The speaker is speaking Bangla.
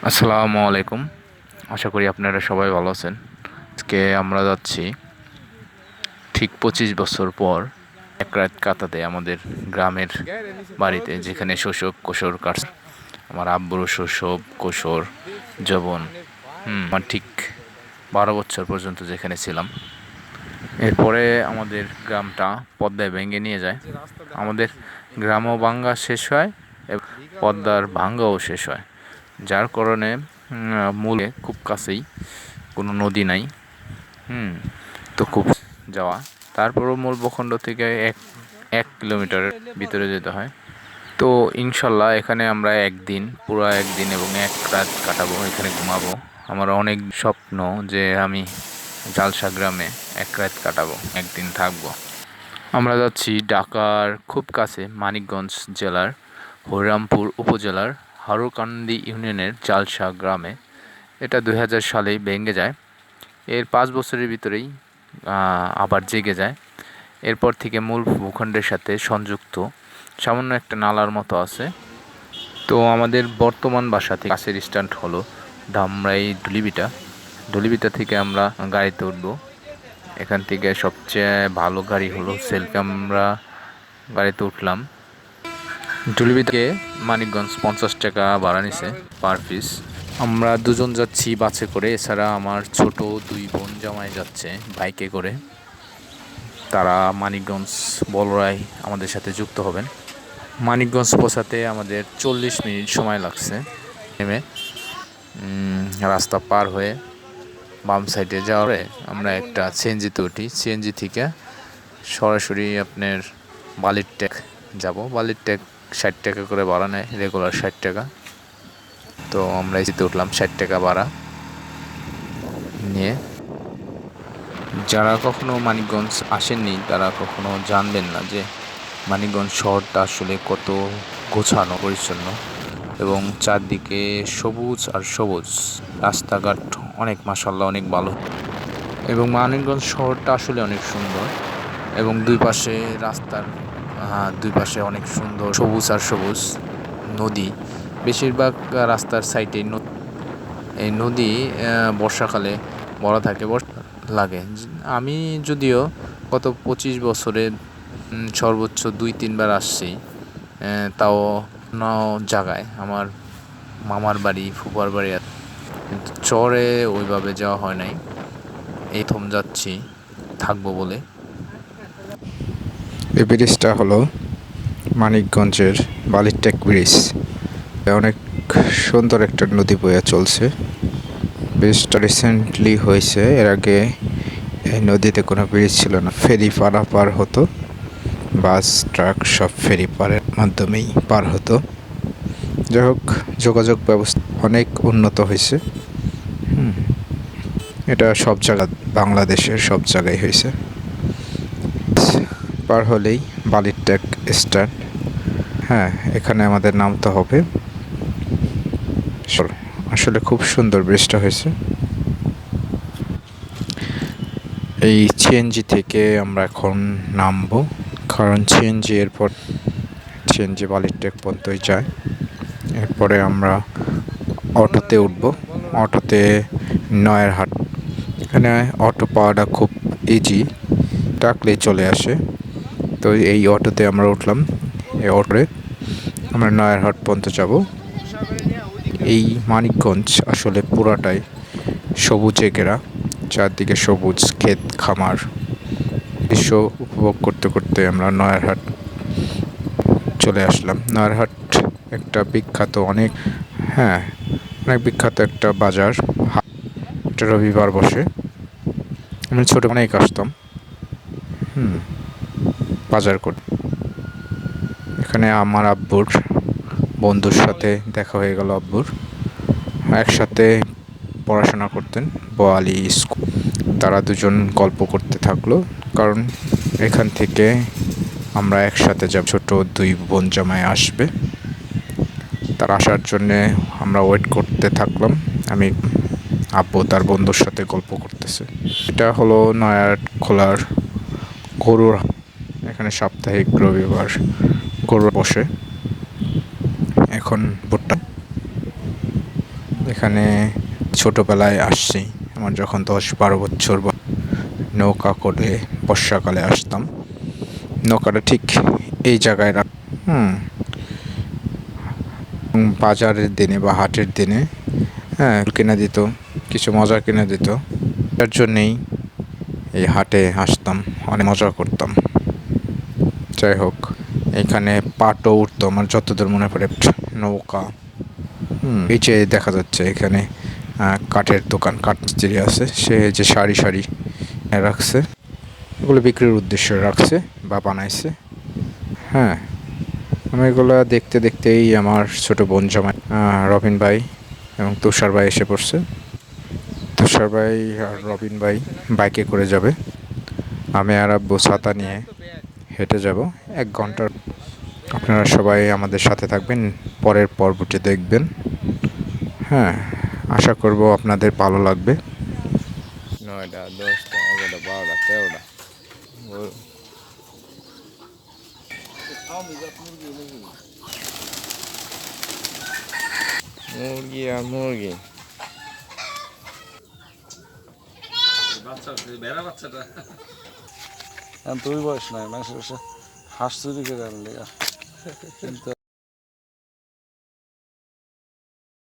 আসসালামু আলাইকুম। আশা করি আপনারা সবাই ভালো আছেন। আজকে আমরা যাচ্ছি ঠিক 25 বছর পর এক রাত কাটাতে আমাদের গ্রামের বাড়িতে, যেখানে শৈশব কৈশোর কাটছে। আমার আব্বুর শৈশব কৈশোর যৌবন, আমার ঠিক 12 বছর পর্যন্ত যেখানে ছিলাম। এরপরে আমাদের গ্রামটা পদ্মায় ভেঙে নিয়ে যায়। আমাদের গ্রামও ভাঙ্গা শেষ হয় এবং পদ্মার ভাঙ্গাও শেষ হয়, যার কারণে মূলে খুব কাছেই কোনো নদী নাই। তো খুব যাওয়া, তারপরও মূল ভূখণ্ড থেকে এক এক কিলোমিটারের ভিতরে যেতে হয়। তো ইনশাল্লাহ এখানে আমরা পুরো একদিন এবং এক রাত কাটাবো, এখানে ঘুমাবো। আমার অনেক স্বপ্ন যে আমি জালসা গ্রামে এক রাত কাটাবো, একদিন থাকবো। আমরা যাচ্ছি ঢাকার খুব কাছে মানিকগঞ্জ জেলার হরিরামপুর উপজেলার হারুকান্দি ইউনিয়নের জালসা গ্রামে। এটা 2000 সালেই ভেঙে যায়। এর 5 বছরের ভিতরেই আবার জেগে যায়। এরপর থেকে মূল ভূখণ্ডের সাথে সংযুক্ত সামান্য একটা নালার মতো আছে। তো আমাদের বর্তমান বাসা থেকে কাছের স্ট্যান্ড হলো ধামরাই ডুলিবিটা থেকে আমরা গাড়িতে উঠবো। এখান থেকে সবচেয়ে ভালো গাড়ি হলো সেলফি। আমরা গাড়িতে উঠলাম। ডুলিবি থেকে মানিকগঞ্জ 50 টাকা ভাড়া নিছে পার পিস। আমরা দুজন যাচ্ছি বাসে করে, এছাড়া আমার ছোট 2 বোন জামাই যাচ্ছে বাইকে করে। তারা মানিকগঞ্জ বলরায় আমাদের সাথে যুক্ত হবেন। মানিকগঞ্জ পৌঁছাতে আমাদের 40 মিনিট সময় লাগছে। নেমে রাস্তা পার হয়ে বাম সাইডে যাওয়ারে আমরা একটা সিএনজিতে উঠি। সিএনজি থেকে সরাসরি আপনার বালির ট্যাক যাব। বালির ট্যাক 60 টাকা করে ভাড়া নেয়, রেগুলার 60 টাকা। তো আমরা এসিতে উঠলাম 60 টাকা ভাড়া নিয়ে। যারা কখনো মানিকগঞ্জ আসেননি তারা কখনো জানবেন না যে মানিকগঞ্জ শহরটা আসলে কত গোছানো পরিচ্ছন্ন এবং চারদিকে সবুজ আর সবুজ। রাস্তাঘাট অনেক মাশাআল্লাহ অনেক ভালো, এবং মানিকগঞ্জ শহরটা আসলে অনেক সুন্দর। এবং রাস্তার দুই পাশে অনেক সুন্দর সবুজ আর সবুজ নদী। বেশিরভাগ রাস্তার সাইডে এই নদী বর্ষাকালে ভরা থাকে, লাগে। আমি যদিও গত 25 বছরে সর্বোচ্চ 2-3 বার আসছি, তাও জায়গায় আমার মামার বাড়ি ফুফার বাড়ি, কিন্তু চরে ওইভাবে যাওয়া হয় নাই। এই প্রথম যাচ্ছি থাকবো বলে। এই ব্রিজটা হলো মানিকগঞ্জের বালিরটেক ব্রিজ। অনেক সুন্দর একটা নদী বয়ে চলছে। ব্রিজটা রিসেন্টলি হয়েছে, এর আগে এই নদীতে কোনো ব্রিজ ছিল না। ফেরি পারাপার হতো, বাস ট্রাক সব ফেরি পারের মাধ্যমেই পার হতো। যাই হোক, যোগাযোগ ব্যবস্থা অনেক উন্নত হয়েছে। এটা সব জায়গা, বাংলাদেশের সব জায়গায় হয়েছে। পার হলেই বালিরটেক স্ট্যান্ড। এখানে আমাদের নামতে হবে। আসলে খুব সুন্দর ব্রিজটা হয়েছে। এই সিএনজি থেকে আমরা এখন নামবো, কারণ সিএনজি বালিরটেক পর্যন্তই যায়। এরপরে আমরা অটোতে উঠবো। অটোতে নয়ারহাট। এখানে অটো পাওয়াটা খুব ইজি, ডাকলেই চলে আসে। তো এই অটোতে আমরা উঠলাম। এই অটোতে আমরা নয়ারহাট পর্যন্ত যাব। এই মানিকগঞ্জ আসলে পুরাটাই সবুজে ঘেরা, চারদিকে সবুজ ক্ষেত খামার। দৃশ্য উপভোগ করতে করতে আমরা নয়ারহাট চলে আসলাম। নয়ারহাট একটা অনেক বিখ্যাত একটা বাজার। এটা রবিবার বসে। আমি ছোটবেলায় আসতাম বাজার করতে। এখানে আমার আব্বুর বন্ধুর সাথে দেখা হয়ে গেল। আব্বুর একসাথে পড়াশোনা করতেন বোয়ালি স্কুল। তারা দুজন গল্প করতে থাকলো, কারণ এখান থেকে আমরা একসাথে যাব। ছোট 2 বোন জামাই আসবে, তার আসার জন্যে আমরা ওয়েট করতে থাকলাম। আব্বু তার বন্ধুর সাথে গল্প করতেছে। এটা হলো নয়ারখোলার গরুর। এখানে সাপ্তাহিক রবিবার গরু বসে। এখন ভুট্টা এখানে ছোটোবেলায় আসছি, আমার যখন 10-12 বছর নৌকা করে বর্ষাকালে আসতাম। নৌকাটা ঠিক এই জায়গায় বাজারের দিনে বা হাটের দিনে হ্যাঁ কিনে দিত, কিছু মজা কিনে দিত। তার জন্যেই এই হাটে আসতাম, অনেক মজা করতাম। যাই হোক, এখানে পাটও উঠতো আমার যতদূর মনে পড়ে। নৌকা এই যে দেখা যাচ্ছে এখানে কাঠের দোকান, কাঠ মিস্ত্রি আছে, সে যে সারি সারি রাখছে, এগুলো বিক্রির উদ্দেশ্যে রাখছে বা বানাইছে। হ্যাঁ, আমি এগুলো দেখতে দেখতেই আমার ছোট বোন জামাই রবিন ভাই এবং তুষার ভাই এসে পড়ছে। তুষার ভাই আর রবিন ভাই বাইকে করে যাবে, আমি আর আব্বু ছাতা নিয়ে হেঁটে যাব 1 ঘন্টার। আপনারা সবাই আমাদের সাথে থাকবেন, পরের পর্বটি দেখবেন। হ্যাঁ, আশা করব আপনাদের ভালো লাগবে। 9টা 10টা 11টা 12টা 13টা মুরগি আর মুরগি। তুই বয়স নাই মানুষের হাঁস চুরি করে আনলে কিন্তু